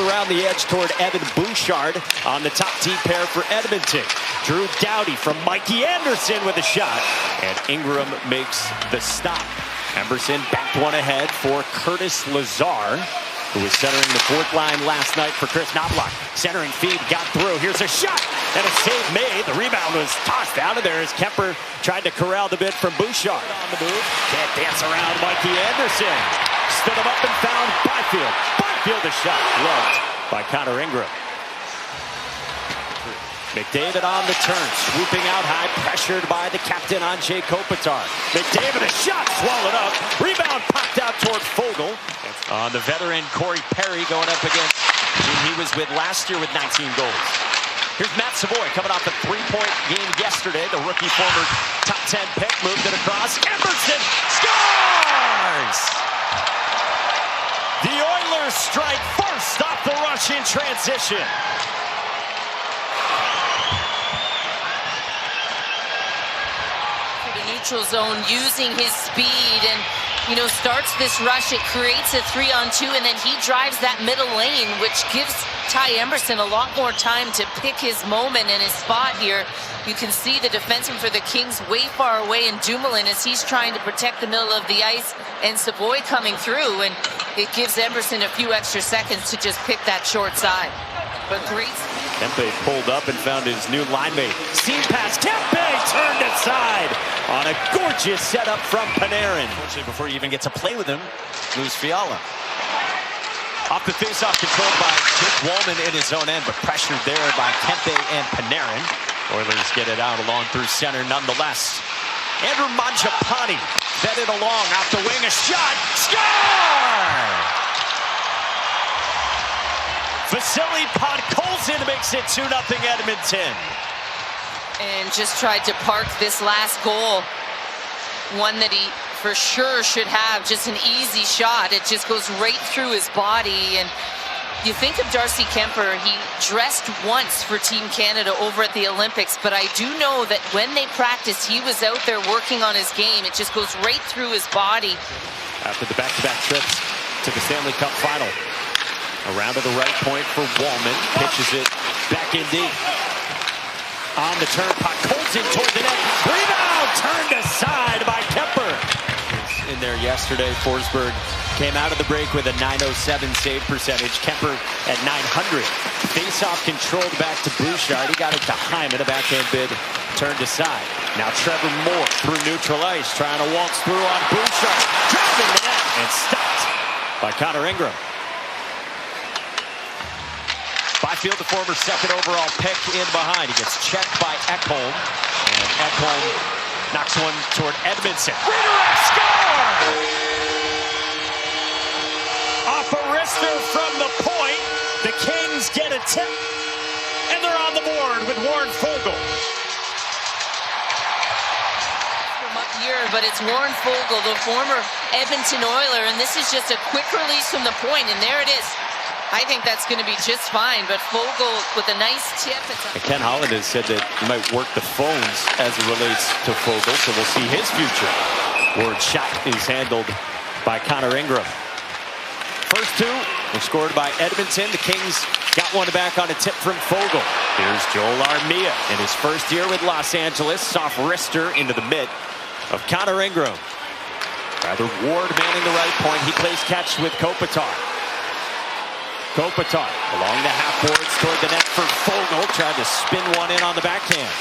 around the edge toward Evan Bouchard on the top D pair for Edmonton. Drew Doughty from Mikey Anderson with a shot, and Ingram makes the stop. Emberson backed one ahead for Curtis Lazar, who was centering the fourth line last night for Chris Knoblauch. Centering feed got through. Here's a shot and a save made. The rebound was tossed out of there as Kemper tried to corral the bid from Bouchard. On the move, can't dance around Mikey Anderson. Stood him up and found Byfield. Byfield a shot loved by Connor Ingram. McDavid on the turn, swooping out high, pressured by the captain Anze Kopitar. McDavid a shot, swallowed up. Rebound popped out toward Foegele. On the veteran Corey Perry going up against who he was with last year with 19 goals. Here's Matt Savoy coming off a three-point game yesterday. The rookie former top 10 pick moved it across. Emberson scores! The Oilers strike first off the rush in transition. Neutral zone, using his speed, and starts this rush. It creates a 3-on-2, and then he drives that middle lane, which gives Ty Emberson a lot more time to pick his moment and his spot here. You can see the defenseman for the Kings way far away in Dumoulin as he's trying to protect the middle of the ice, and Savoy coming through, and it gives Emberson a few extra seconds to just pick that short side. But great. Kempe pulled up and found his new line mate. Seam pass, Kempe turned aside on a gorgeous setup from Panarin. Unfortunately, before you even get to play with him, lose Fiala. Off the faceoff, controlled by Jake Walman in his own end, but pressured there by Kempe and Panarin. Oilers get it out along through center nonetheless. Andrew Mangiapane fed it along, out the wing, a shot, score! Vasily Podkolzin makes it 2-0 Edmonton. And just tried to park this last goal. One that he for sure should have, just an easy shot. It just goes right through his body. And you think of Darcy Kemper, he dressed once for Team Canada over at the Olympics, but I do know that when they practiced, he was out there working on his game. It just goes right through his body. After the back-to-back trips to the Stanley Cup final. Around to the right point for Walman. Pitches it back in deep. On the turn, Podkolzin toward the net. Rebound turned aside by Kemper. In there yesterday, Forsberg came out of the break with a .907 save percentage. Kemper at .900. Face-off controlled back to Bouchard. He got it to Hyman. A backhand bid turned aside. Now Trevor Moore through neutral ice, trying to waltz through on Bouchard. Driving the net and stopped by Connor Ingram. Byfield, the former second overall pick, in behind. He gets checked by Ekholm. And Ekholm knocks one toward Edmondson. Redirect score! Off a wrister from the point. The Kings get a tip. And they're on the board with Warren Foegele. From up here, but it's Warren Foegele, the former Edmonton Oiler. And this is just a quick release from the point. And there it is. I think that's going to be just fine, but Foegele with a nice tip. Ken Holland has said that he might work the phones as it relates to Foegele, so we'll see his future. Ward's shot is handled by Connor Ingram. First two were scored by Edmonton. The Kings got one back on a tip from Foegele. Here's Joel Armia in his first year with Los Angeles. Soft wrister into the mitt of Connor Ingram. Rather Ward manning the right point. He plays catch with Kopitar. Kopitar along the half boards toward the net for Foegele. Tried to spin one in on the backhand.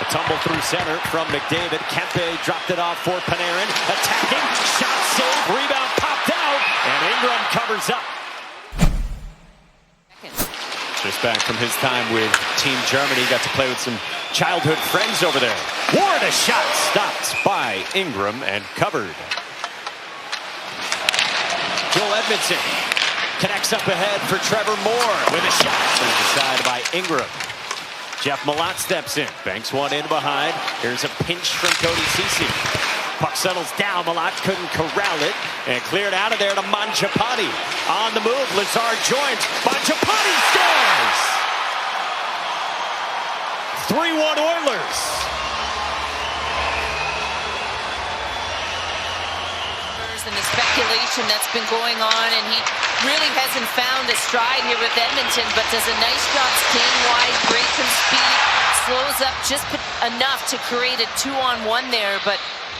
A tumble through center from McDavid. Kempe dropped it off for Panarin. Attacking. Shot save. Rebound popped out. And Ingram covers up. Just back from his time with Team Germany. Got to play with some childhood friends over there. Ward a shot stopped by Ingram and covered. Joel Edmondson connects up ahead for Trevor Moore with a shot. Turned aside by Ingram. Jeff Malott steps in. Banks one in behind. Here's a pinch from Cody Ceci. Puck settles down. Malott couldn't corral it. And cleared out of there to Mangiapane. On the move. Lazar joins. Mangiapane scores! 3-1 Oilers. And the speculation that's been going on, and he really hasn't found a stride here with Edmonton, but does a nice job staying wide, great from speed, slows up just enough to create a 2-on-1 there, but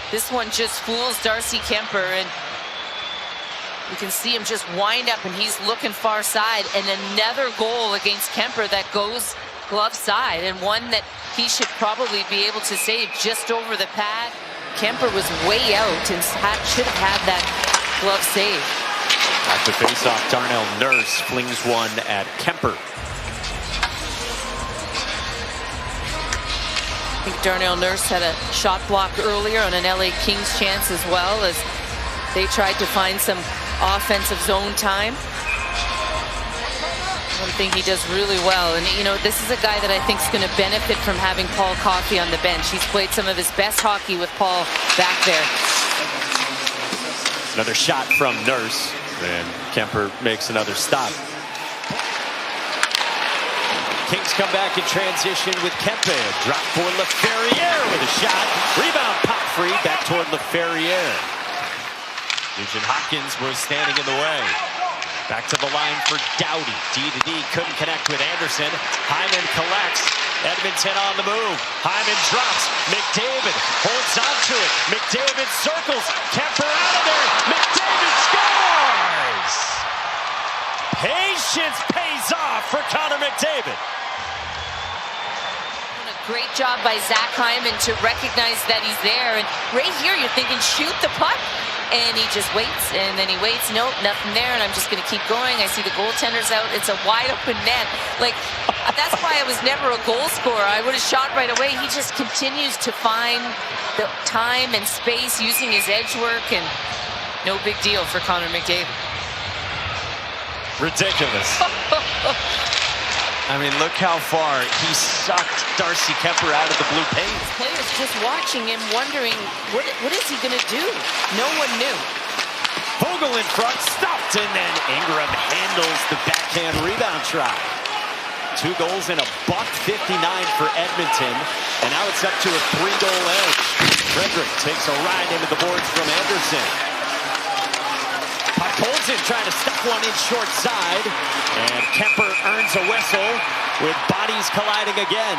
this one just fools Darcy Kuemper, and you can see him just wind up, and he's looking far side, and another goal against Kuemper that goes glove side, and one that he should probably be able to save just over the pad. Kuemper was way out and should have had that glove save. At the faceoff, Darnell Nurse flings one at Kuemper. I think Darnell Nurse had a shot block earlier on an LA Kings chance as well, as they tried to find some offensive zone time. One thing he does really well, and you know, this is a guy that I think is going to benefit from having Paul Coffey on the bench. He's played some of his best hockey with Paul back there. Another shot from Nurse, and Kuemper makes another stop. Kings come back in transition with Kempe. Drop for Laferriere with a shot. Rebound pop free back toward Laferriere. Nugent Hopkins was standing in the way. Back to the line for Doughty. D-to-D couldn't connect with Anderson. Hyman collects. Edmonton on the move. Hyman drops. McDavid holds on to it. McDavid circles. Kuemper out of there. McDavid scores! Patience pays off for Connor McDavid. Great job by Zach Hyman to recognize that he's there. And right here, you're thinking, shoot the puck. And he just waits, and then he waits. Nope, nothing there, and I'm just going to keep going. I see the goaltender's out. It's a wide open net. Like, that's why I was never a goal scorer. I would have shot right away. He just continues to find the time and space using his edge work, and no big deal for Connor McDavid. Ridiculous. I mean, look how far he sucked Darcy Kuemper out of the blue paint. Players just watching him, wondering, what is he going to do? No one knew. Vogel in front, stopped, and then Ingram handles the backhand rebound try. 2 goals and a .59 for Edmonton, and now it's up to a 3-goal edge. Frederick takes a ride into the boards from Anderson. Podkolzin trying to stuff one in short side, and Kuemper earns a whistle with bodies colliding again.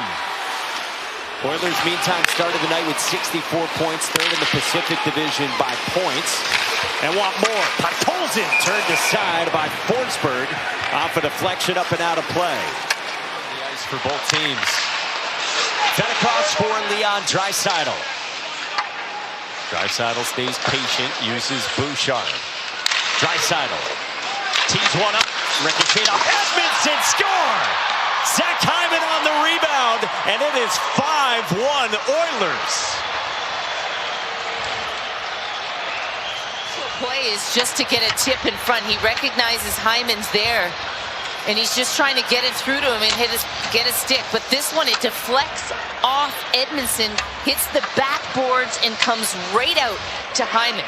Oilers, meantime, started the night with 64 points, third in the Pacific Division by points, and want more. Podkolzin turned aside by Forsberg off a deflection up and out of play. The ice for both teams. Fed across for Leon Draisaitl. Draisaitl stays patient, uses Bouchard. Draisaitl tees one up, ricochet off Edmondson, score! Zach Hyman on the rebound, and it is 5-1 Oilers. Play is just to get a tip in front. He recognizes Hyman's there, and he's just trying to get it through to him and get a stick. But this one, it deflects off Edmondson, hits the backboards, and comes right out to Hyman.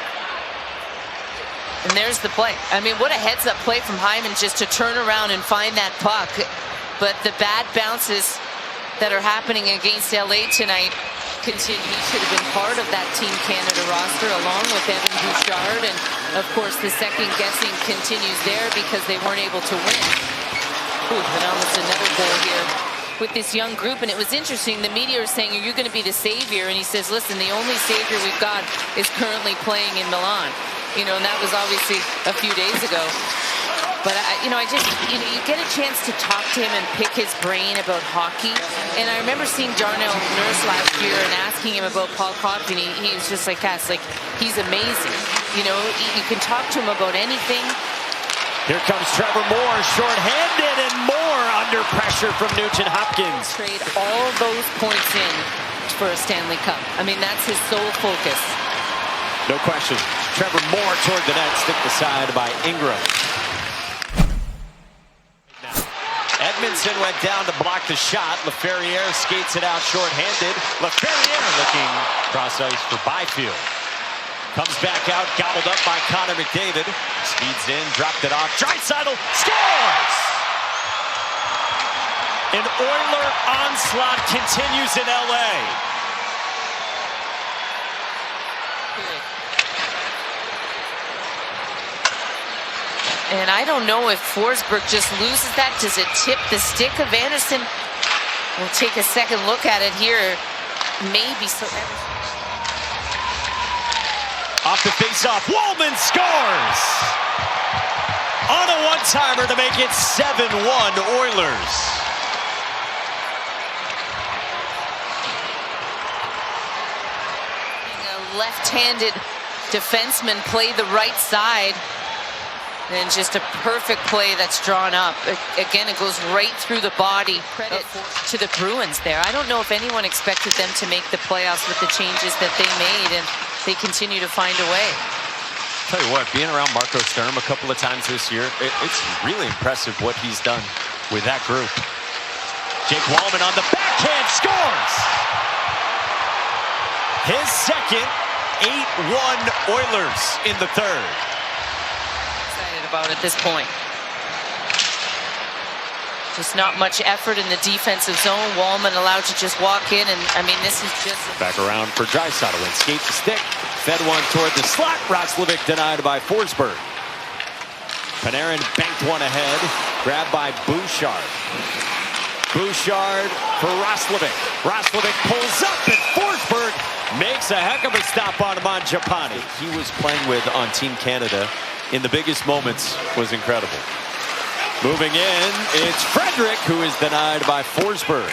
And there's the play. I mean, what a heads-up play from Hyman just to turn around and find that puck. But the bad bounces that are happening against LA tonight continue. He should have been part of that Team Canada roster along with Evan Bouchard. And, of course, the second guessing continues there because they weren't able to win. Ooh, and almost another goal here with this young group. And it was interesting. The media are saying, are you going to be the savior? And he says, listen, the only savior we've got is currently playing in Milan. You know, and that was obviously a few days ago. But, you get a chance to talk to him and pick his brain about hockey. And I remember seeing Darnell Nurse last year and asking him about Paul Coffey, and he was just like, Cass, like, he's amazing. You know, you can talk to him about anything. Here comes Trevor Moore, shorthanded, and Moore under pressure from Nugent Hopkins. Trade all those points in for a Stanley Cup. I mean, that's his sole focus. No question. Trevor Moore toward the net, stick aside by Ingram. Edmondson went down to block the shot. Laferriere skates it out shorthanded. Laferriere looking cross ice for Byfield. Comes back out, gobbled up by Connor McDavid. Speeds in, dropped it off. Draisaitl scores! An Oiler onslaught continues in LA. And I don't know if Forsberg just loses that. Does it tip the stick of Anderson? We'll take a second look at it here. Maybe so. Off the face-off, Wallman scores! On a one-timer to make it 7-1 Oilers. A left-handed defenseman play the right side. And just a perfect play that's drawn up. Again, it goes right through the body. Credit to the Bruins there. I don't know if anyone expected them to make the playoffs with the changes that they made, and they continue to find a way. Tell you what, being around Marco Sturm a couple of times this year, it's really impressive what he's done with that group. Jake Wallman on the backhand scores! His second, 8-1 Oilers in the third. About at this point. Just not much effort in the defensive zone. Wallman allowed to just walk in, and I mean, this is just back around for Draisaitl. Escaped the stick, fed one toward the slot. Roslovic denied by Forsberg. Panarin banked one ahead, grabbed by Bouchard. Bouchard for Roslovic. Roslovic pulls up, and Forsberg makes a heck of a stop on Mangiapane. He was playing with on Team Canada in the biggest moments was incredible. Moving in, it's Frederic, who is denied by Forsberg.